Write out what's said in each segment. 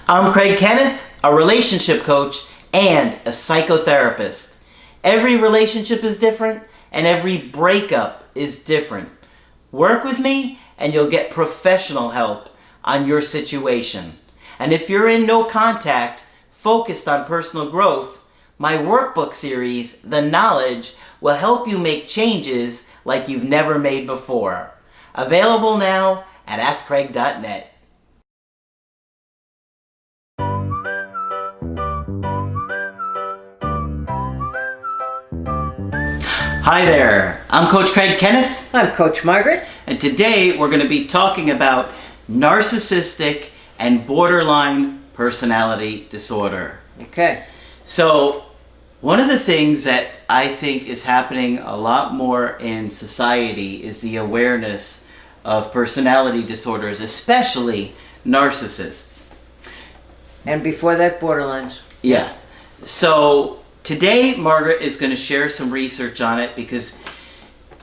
I'm Craig Kenneth, a relationship coach and a psychotherapist. Every relationship is different and every breakup is different. Work with me and you'll get professional help on your situation. And if you're in no contact, focused on personal growth, my workbook series, The Knowledge, will help you make changes like you've never made before. Available now at AskCraig.net. Hi there, I'm Coach Craig Kenneth. I'm Coach Margaret. And today we're going to be talking about narcissistic and borderline personality disorder. Okay. So, one of the things that I think is happening a lot more in society is the awareness of personality disorders, especially narcissists. And before that, borderlines. Yeah. So, today Margaret is going to share some research on it because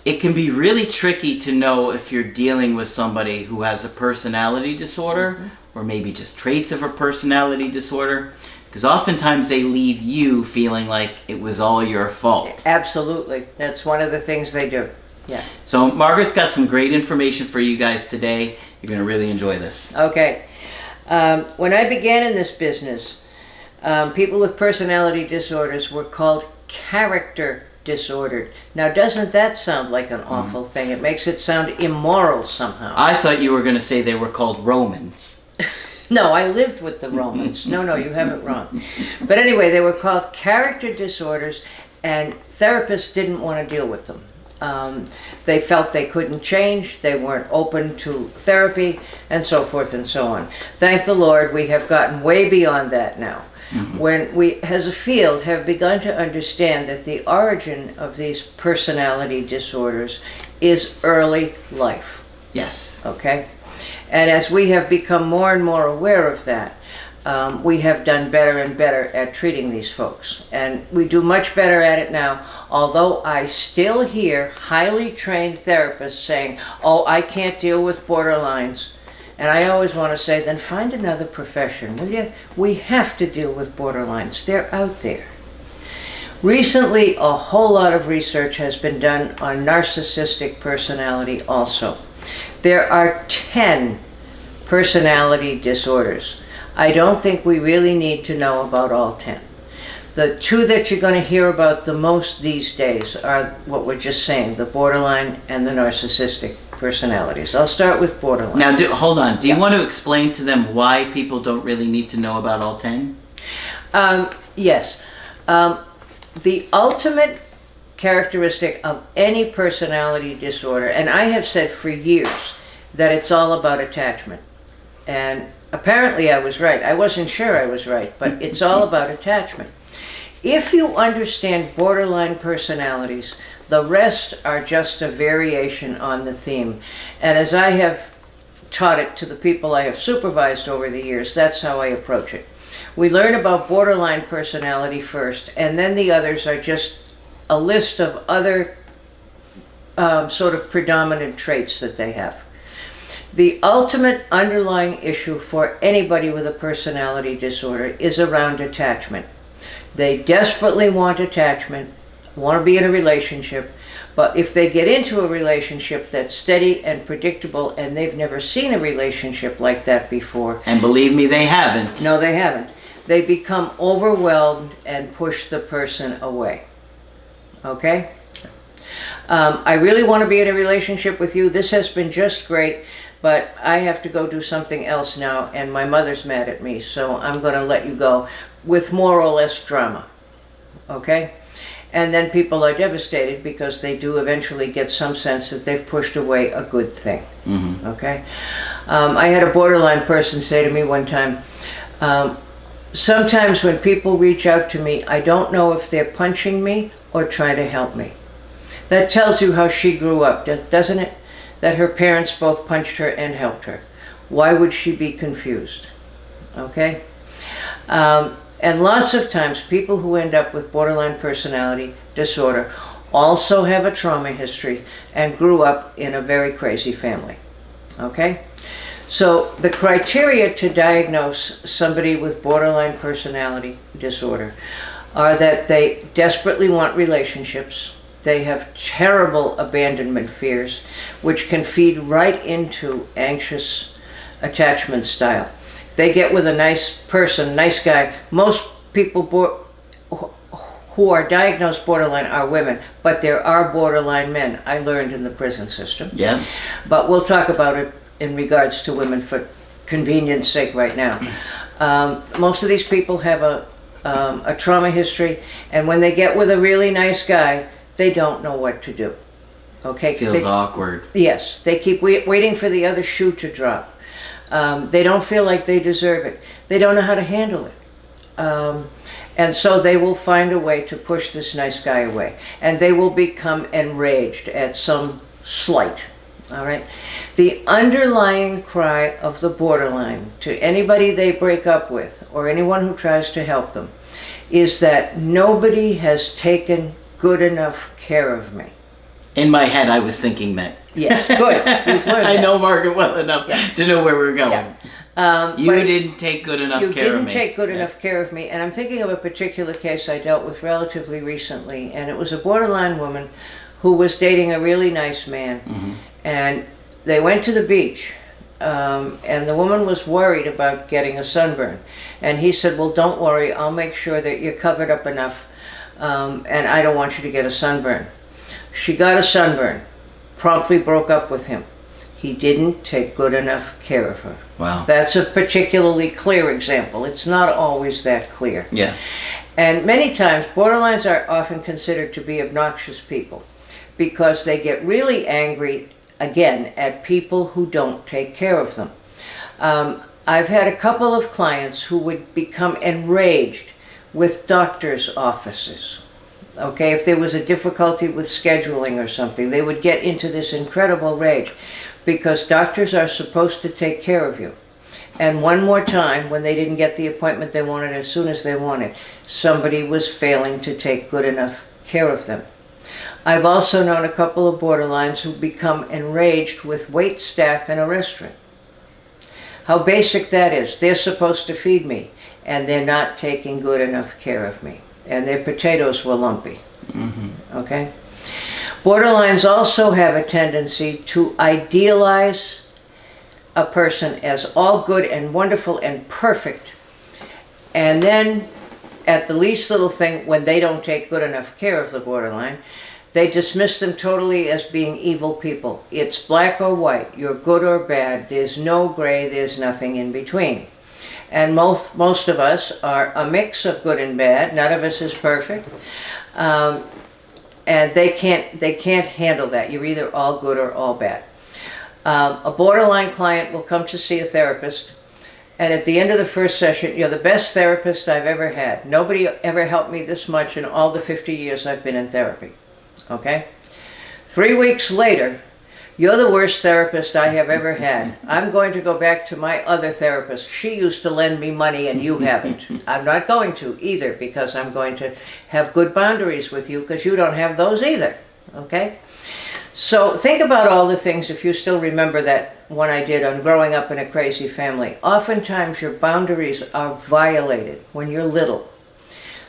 it can be really tricky to know if you're dealing with somebody who has a personality disorder or maybe just traits of a personality disorder. Because oftentimes they leave you feeling like it was all your fault. Absolutely. That's one of the things they do. Yeah. So Margaret's got some great information for you guys today. You're going to really enjoy this. Okay. When I began in this business, people with personality disorders were called character disordered. Now, doesn't that sound like an awful thing? It makes it sound immoral somehow. I thought you were going to say they were called Romans. No, I lived with the Romans. No, you have it wrong. But anyway, they were called character disorders, and therapists didn't want to deal with them. They felt they couldn't change, they weren't open to therapy, and so forth and so on. Thank the Lord, we have gotten way beyond that now. When we, as a field, have begun to understand that the origin of these personality disorders is early life. Yes. Okay? And as we have become more and more aware of that, we have done better and better at treating these folks. And we do much better at it now, although I still hear highly trained therapists saying, oh, I can't deal with borderlines. And I always want to say, then find another profession, will you? We have to deal with borderlines. They're out there. Recently, a whole lot of research has been done on narcissistic personality also. There are 10 personality disorders. I don't think we really need to know about all 10. The two that you're going to hear about the most these days are what we're just saying, the borderline and the narcissistic personalities. I'll start with borderline. Now, hold on. Do you want to explain to them why people don't really need to know about all 10? Yes. The ultimate characteristic of any personality disorder, and I have said for years that it's all about attachment. And apparently I was right. I wasn't sure I was right, but it's all about attachment. If you understand borderline personalities, the rest are just a variation on the theme. And as I have taught it to the people I have supervised over the years, that's how I approach it. We learn about borderline personality first, and then the others are just a list of other sort of predominant traits that they have. The ultimate underlying issue for anybody with a personality disorder is around attachment. They desperately want attachment, want to be in a relationship, but if they get into a relationship that's steady and predictable and they've never seen a relationship like that before. And believe me, they haven't. No, they haven't. They become overwhelmed and push the person away. Okay? I really want to be in a relationship with you. This has been just great, but I have to go do something else now, and my mother's mad at me, so I'm going to let you go, with more or less drama. Okay? And then people are devastated because they do eventually get some sense that they've pushed away a good thing. Okay? I had a borderline person say to me one time, sometimes when people reach out to me, I don't know if they're punching me or trying to help me. That tells you how she grew up, doesn't it? That her parents both punched her and helped her. Why would she be confused? Okay? And lots of times people who end up with borderline personality disorder also have a trauma history and grew up in a very crazy family. Okay? So the criteria to diagnose somebody with borderline personality disorder are that they desperately want relationships. They have terrible abandonment fears, which can feed right into anxious attachment style. If they get with a nice person, nice guy, most people who are diagnosed borderline are women, but there are borderline men, I learned in the prison system. Yeah. But we'll talk about it in regards to women for convenience sake right now. Most of these people have a trauma history, and when they get with a really nice guy, they don't know what to do. Okay? Feels awkward. Yes. They keep waiting for the other shoe to drop. They don't feel like they deserve it. They don't know how to handle it. And so they will find a way to push this nice guy away. And they will become enraged at some slight. All right? The underlying cry of the borderline to anybody they break up with or anyone who tries to help them is that nobody has taken good enough care of me. In my head, I was thinking that. Yes, good. You've learned I that. know Margaret well enough to know where we're going. Yeah. You didn't take good enough care of me. You didn't take good enough care of me. And I'm thinking of a particular case I dealt with relatively recently. And it was a borderline woman who was dating a really nice man. Mm-hmm. And they went to the beach. And the woman was worried about getting a sunburn. And he said, well, don't worry. I'll make sure that you're covered up enough. And I don't want you to get a sunburn. She got a sunburn. Promptly broke up with him. He didn't take good enough care of her. Wow. That's a particularly clear example. It's not always that clear. Yeah. And many times, borderlines are often considered to be obnoxious people because they get really angry, again, at people who don't take care of them. I've had a couple of clients who would become enraged with doctors' offices. Okay, if there was a difficulty with scheduling or something, they would get into this incredible rage because doctors are supposed to take care of you. And one more time, when they didn't get the appointment they wanted as soon as they wanted, somebody was failing to take good enough care of them. I've also known a couple of borderlines who become enraged with wait staff in a restaurant. How basic that is. They're supposed to feed me, and they're not taking good enough care of me. And their potatoes were lumpy. Mm-hmm. Okay? Borderlines also have a tendency to idealize a person as all good and wonderful and perfect. And then, at the least little thing, when they don't take good enough care of the borderline, they dismiss them totally as being evil people. It's black or white. You're good or bad. There's no gray. There's nothing in between. And most of us are a mix of good and bad. None of us is perfect. And they can't handle that. You're either all good or all bad. A borderline client will come to see a therapist, and at the end of the first session, you're the best therapist I've ever had. Nobody ever helped me this much in all the 50 years I've been in therapy. Okay? 3 weeks later, you're the worst therapist I have ever had. I'm going to go back to my other therapist. She used to lend me money and you haven't. I'm not going to either because I'm going to have good boundaries with you because you don't have those either. Okay? So think about all the things, if you still remember that one I did on growing up in a crazy family. Oftentimes your boundaries are violated when you're little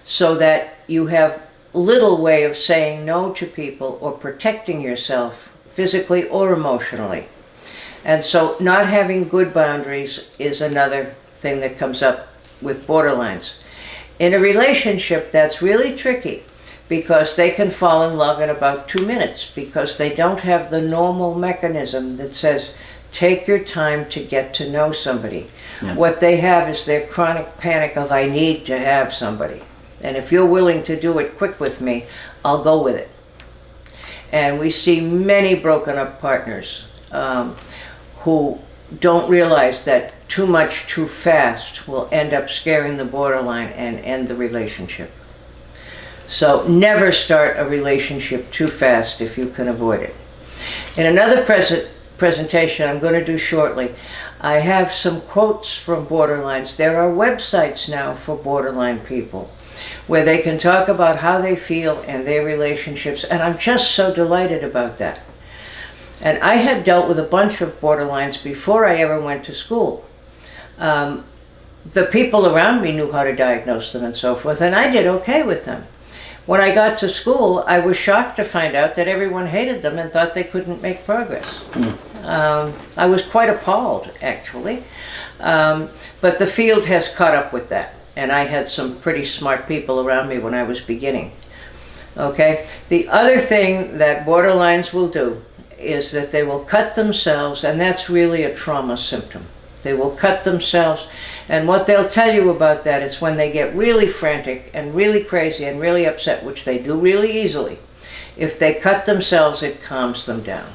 so that you have little way of saying no to people or protecting yourself physically or emotionally. And so not having good boundaries is another thing that comes up with borderlines. In a relationship, that's really tricky because they can fall in love in about 2 minutes because they don't have the normal mechanism that says, take your time to get to know somebody. Yeah. What they have is their chronic panic of, I need to have somebody. And if you're willing to do it quick with me, I'll go with it. And we see many broken up partners who don't realize that too much too fast will end up scaring the borderline and end the relationship. So never start a relationship too fast if you can avoid it. In another presentation I'm going to do shortly, I have some quotes from borderlines. There are websites now for borderline people where they can talk about how they feel and their relationships, and I'm just so delighted about that. And I had dealt with a bunch of borderlines before I ever went to school. The people around me knew how to diagnose them and so forth, and I did okay with them. When I got to school, I was shocked to find out that everyone hated them and thought they couldn't make progress. I was quite appalled, actually. But the field has caught up with that, and I had some pretty smart people around me when I was beginning. Okay? The other thing that borderlines will do is that they will cut themselves, and that's really a trauma symptom. They will cut themselves, and what they'll tell you about that is when they get really frantic and really crazy and really upset, which they do really easily, if they cut themselves, it calms them down.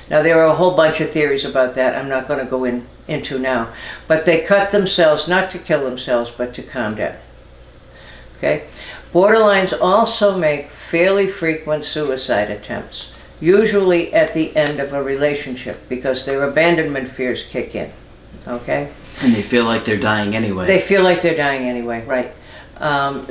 Now, there are a whole bunch of theories about that I'm not going to go into now, but they cut themselves not to kill themselves, but to calm down. Okay? Borderlines also make fairly frequent suicide attempts, usually at the end of a relationship, because their abandonment fears kick in. Okay? And they feel like they're dying anyway. They feel like they're dying anyway, right.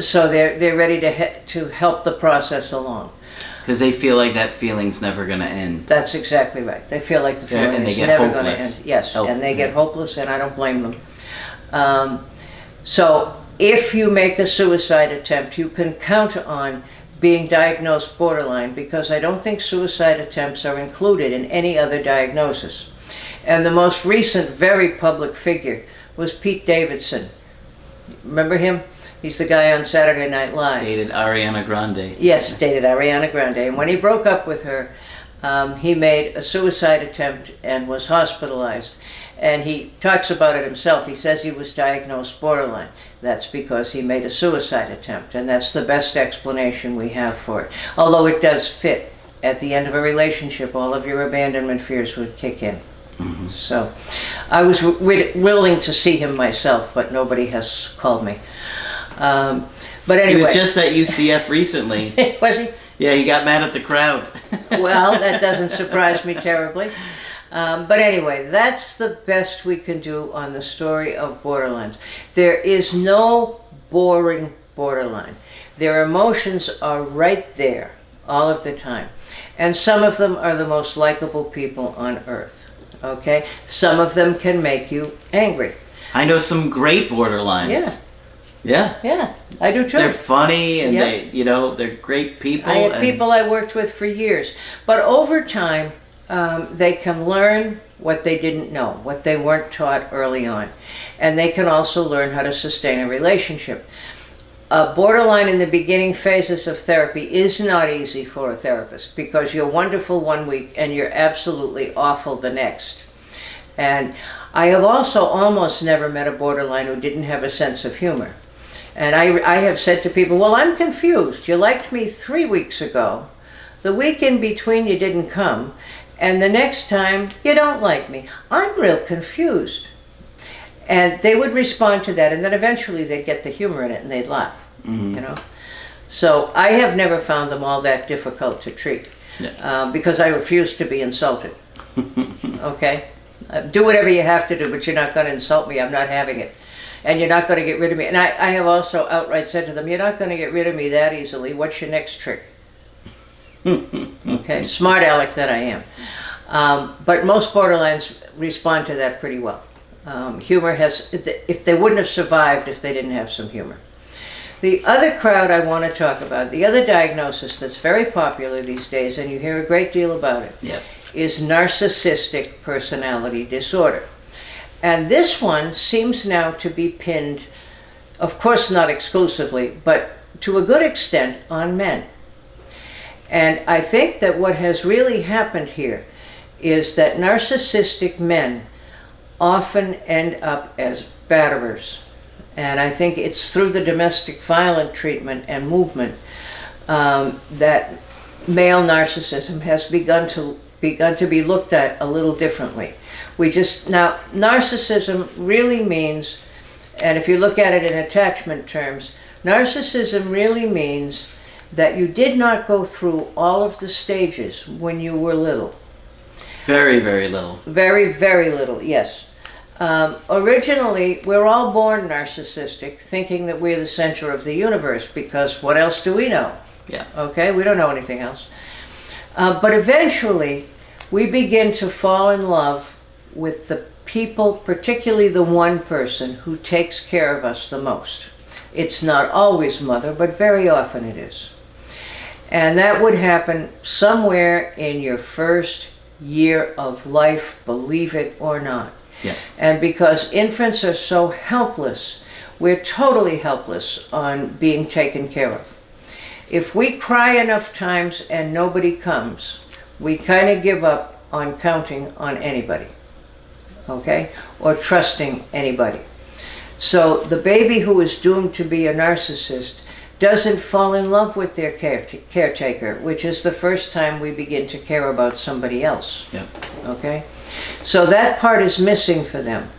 So they're ready to help the process along. Because they feel like that feeling's never going to end. That's exactly right. They feel like the feeling is never going to end. Yes, and they get hopeless, and I don't blame them. So if you make a suicide attempt, you can count on being diagnosed borderline, because I don't think suicide attempts are included in any other diagnosis. And the most recent very public figure was Pete Davidson. Remember him? He's the guy on Saturday Night Live. Dated Ariana Grande. Yes, dated Ariana Grande. And when he broke up with her, he made a suicide attempt and was hospitalized. And he talks about it himself. He says he was diagnosed borderline. That's because he made a suicide attempt. And that's the best explanation we have for it. Although it does fit. At the end of a relationship, all of your abandonment fears would kick in. Mm-hmm. So I was willing to see him myself, but nobody has called me. But anyway. He was just at UCF recently. Was he? Yeah, he got mad at the crowd. Well, that doesn't surprise me terribly. But anyway, that's the best we can do on the story of borderlines. There is no boring borderline. Their emotions are right there all of the time. And some of them are the most likable people on earth. Okay? Some of them can make you angry. I know some great borderlines. Yeah. Yeah. Yeah, I do too. They're funny and they're great people. I had people I worked with for years. But over time, they can learn what they didn't know, what they weren't taught early on. And they can also learn how to sustain a relationship. Borderline in the beginning phases of therapy is not easy for a therapist, because you're wonderful one week and you're absolutely awful the next. And I have also almost never met a borderline who didn't have a sense of humor. And I have said to people, well, I'm confused. You liked me 3 weeks ago. The week in between you didn't come. And the next time you don't like me. I'm real confused. And they would respond to that. And then eventually they'd get the humor in it and they'd laugh. Mm-hmm. You know. So I have never found them all that difficult to treat. Yeah. Because I refuse to be insulted. Okay? Do whatever you have to do, but you're not going to insult me. I'm not having it. And you're not going to get rid of me. And I have also outright said to them, you're not going to get rid of me that easily. What's your next trick? Okay, smart aleck that I am. But most borderlines respond to that pretty well. Humor has, if they wouldn't have survived if they didn't have some humor. The other crowd I want to talk about, the other diagnosis that's very popular these days, and you hear a great deal about it, is narcissistic personality disorder. And this one seems now to be pinned, of course not exclusively, but to a good extent on men. And I think that what has really happened here is that narcissistic men often end up as batterers. And I think it's through the domestic violence treatment and movement that male narcissism has begun to be looked at a little differently. Now, narcissism really means, and if you look at it in attachment terms, narcissism really means that you did not go through all of the stages when you were little. Very, very little. Very, very little, yes. Originally, we're all born narcissistic, thinking that we're the center of the universe, because what else do we know? Yeah. Okay, we don't know anything else. But eventually, we begin to fall in love with the people, particularly the one person who takes care of us the most. It's not always mother, but very often it is. And that would happen somewhere in your first year of life, believe it or not. Yeah. And because infants are so helpless, we're totally helpless on being taken care of. If we cry enough times and nobody comes, we kind of give up on counting on anybody, okay? Or trusting anybody. So the baby who is doomed to be a narcissist doesn't fall in love with their caretaker, which is the first time we begin to care about somebody else. Yeah. Okay? So that part is missing for them.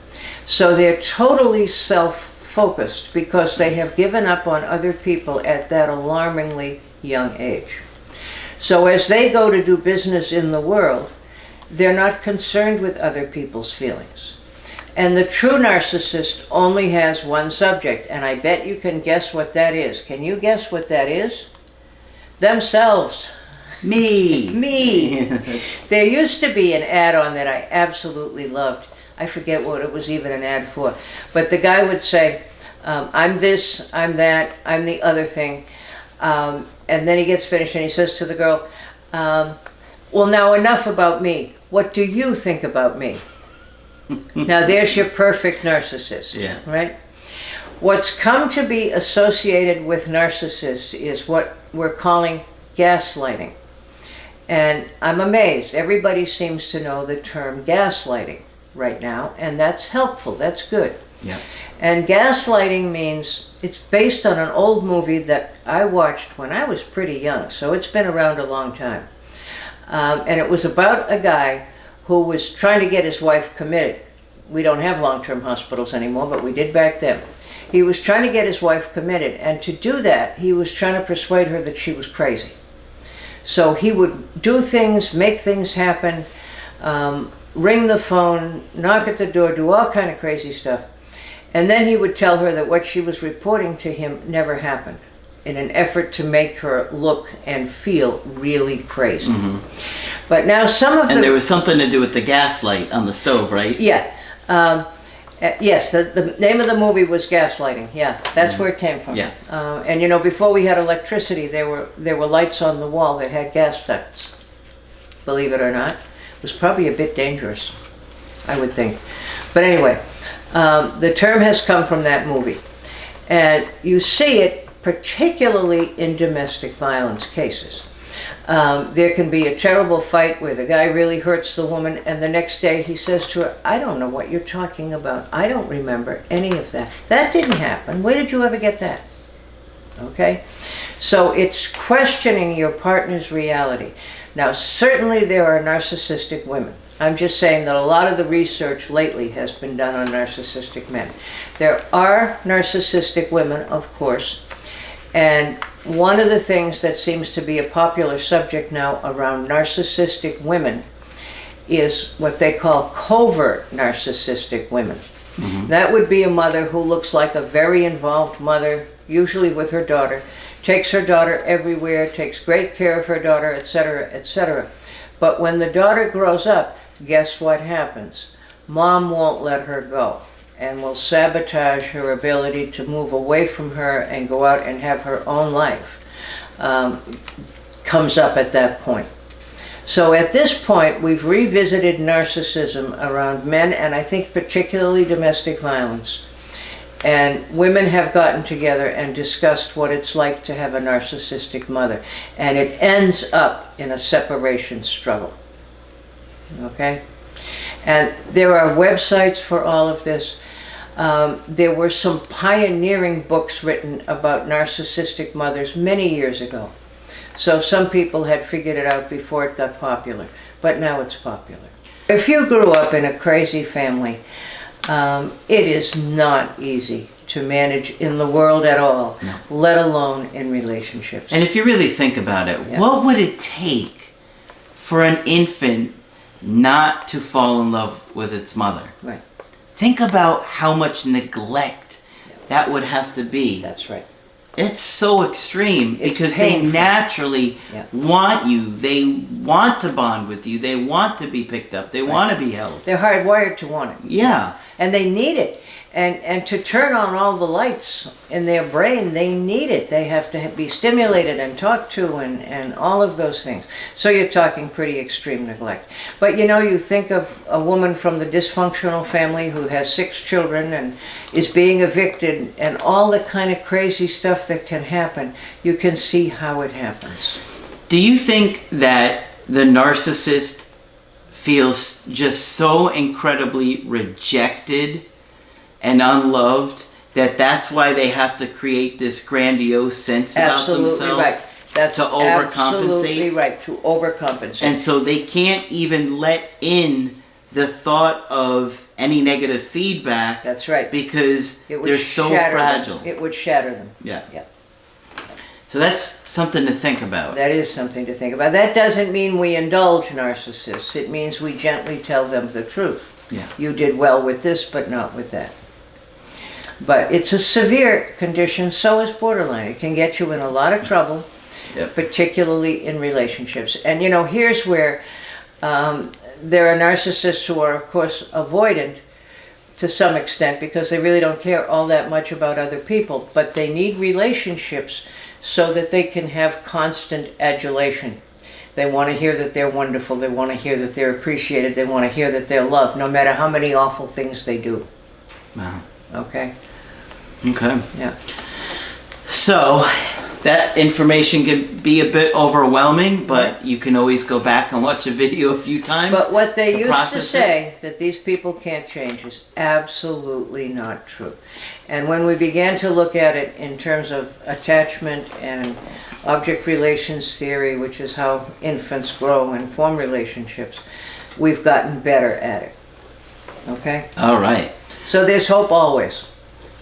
So they're totally self-focused because they have given up on other people at that alarmingly young age. So as they go to do business in the world, they're not concerned with other people's feelings. And the true narcissist only has one subject, and I bet you can guess what that is. Can you guess what that is? Themselves. Me. Me. There used to be an ad-on that I absolutely loved. I forget what it was even an ad for. But the guy would say, I'm this, I'm that, I'm the other thing. And then he gets finished and he says to the girl, well, now enough about me. What do you think about me? Now there's your perfect narcissist, Yeah. right? What's come to be associated with narcissists is what we're calling gaslighting. And I'm amazed. Everybody seems to know the term gaslighting right now, and that's helpful. That's good. Yeah. And gaslighting means, it's based on an old movie that I watched when I was pretty young, so it's been around a long time. And it was about a guy who was trying to get his wife committed. We don't have long-term hospitals anymore, but we did back then. He was trying to get his wife committed, and to do that, he was trying to persuade her that she was crazy. So he would do things, make things happen, ring the phone, knock at the door, do all kind of crazy stuff. And then he would tell her that what she was reporting to him never happened, in an effort to make her look and feel really crazy. Mm-hmm. But now some of And there was something to do with the gas light on the stove, right? Yeah. Yes, the name of the movie was Gaslighting. Yeah, that's where it came from. Yeah. And you know, before we had electricity, there were lights on the wall that had gas ducts. Believe it or not. It was probably a bit dangerous, I would think. But anyway, the term has come from that movie. And you see it particularly in domestic violence cases. There can be a terrible fight where the guy really hurts the woman, and the next day he says to her, I don't know what you're talking about. I don't remember any of that. That didn't happen. Where did you ever get that? Okay? So it's questioning your partner's reality. Now, certainly there are narcissistic women. I'm just saying that a lot of the research lately has been done on narcissistic men. There are narcissistic women, of course, and one of the things that seems to be a popular subject now around narcissistic women is what they call covert narcissistic women. Mm-hmm. That would be a mother who looks like a very involved mother, usually with her daughter, takes her daughter everywhere, takes great care of her daughter, etc., etc. But when the daughter grows up, guess what happens? Mom won't let her go and will sabotage her ability to move away from her and go out and have her own life. Comes up at that point. So at this point, we've revisited narcissism around men, and I think particularly domestic violence. And women have gotten together and discussed what it's like to have a narcissistic mother. And it ends up in a separation struggle. Okay? And there are websites for all of this. There were some pioneering books written about narcissistic mothers many years ago. So some people had figured it out before it got popular, but now it's popular. If you grew up in a crazy family, it is not easy to manage in the world at all, no. Let alone in relationships. And if you really think about it, yeah. What would it take for an infant not to fall in love with its mother? Right. Think about how much neglect that would have to be. That's right. It's so extreme It's because painful. they naturally Yeah. want you. They want to bond with you. They want to be picked up. They want to be held. They're hardwired to want it. Yeah. And they need it. And to turn on all the lights in their brain, they need it. They have to be stimulated and talked to and all of those things. So you're talking pretty extreme neglect. But you know, you think of a woman from the dysfunctional family who has 6 children and is being evicted and all the kind of crazy stuff that can happen. You can see how it happens. Do you think that the narcissist feels just so incredibly rejected and unloved that that's why they have to create this grandiose sense about themselves? Absolutely right. That's to overcompensate? absolutely right, to overcompensate. And so they can't even let in the thought of any negative feedback. That's right. Because It would they're so shatter fragile. them. It would shatter them. Yeah. Yeah. So that's something to think about. That is something to think about. That doesn't mean we indulge narcissists. It means we gently tell them the truth. Yeah. You did well with this, but not with that. But it's a severe condition, so is borderline. It can get you in a lot of trouble, Yep. particularly in relationships. And you know, here's where there are narcissists who are, of course, avoidant to some extent because they really don't care all that much about other people, but they need relationships so that they can have constant adulation. They want to hear that they're wonderful. They want to hear that they're appreciated. They want to hear that they're loved, no matter how many awful things they do. Wow. Okay? Okay. Yeah. So that information can be a bit overwhelming, but you can always go back and watch a video a few times. But what they to used to process say, that these people can't change, is absolutely not true. And when we began to look at it in terms of attachment and object relations theory, which is how infants grow and form relationships, we've gotten better at it. Okay? All right. So there's hope always.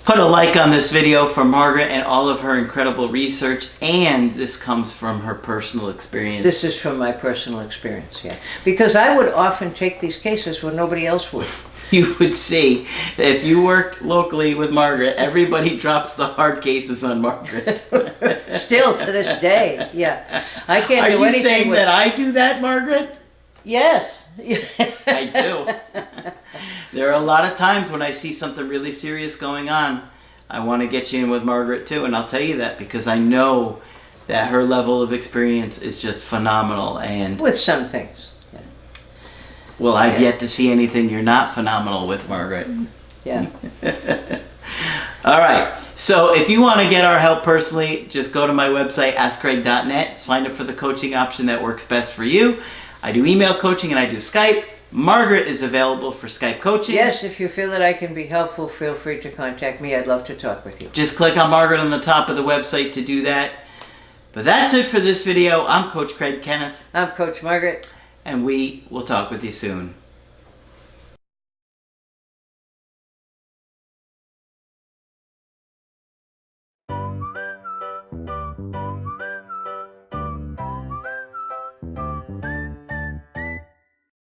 Put a like on this video for Margaret and all of her incredible research, and this comes from her personal experience. This is from my personal experience, yeah. Because I would often take these cases when nobody else would. You would see that if you worked locally with Margaret, everybody drops the hard cases on Margaret. Still to this day, yeah. I can't do Are you anything saying with... that I do that, Margaret? Yes. I do. There are a lot of times when I see something really serious going on, I want to get you in with Margaret too, and I'll tell you that because I know that her level of experience is just phenomenal. And With some things. Yeah. well, I've yet to see anything you're not phenomenal with, Margaret. Yeah. All right. So if you want to get our help personally, just go to my website, askcraig.net, sign up for the coaching option that works best for you. I do email coaching and I do Skype. Margaret is available for Skype coaching. Yes, if you feel that I can be helpful, feel free to contact me. I'd love to talk with you. Just click on Margaret on the top of the website to do that. But that's it for this video. I'm Coach Craig Kenneth. I'm Coach Margaret. And we will talk with you soon.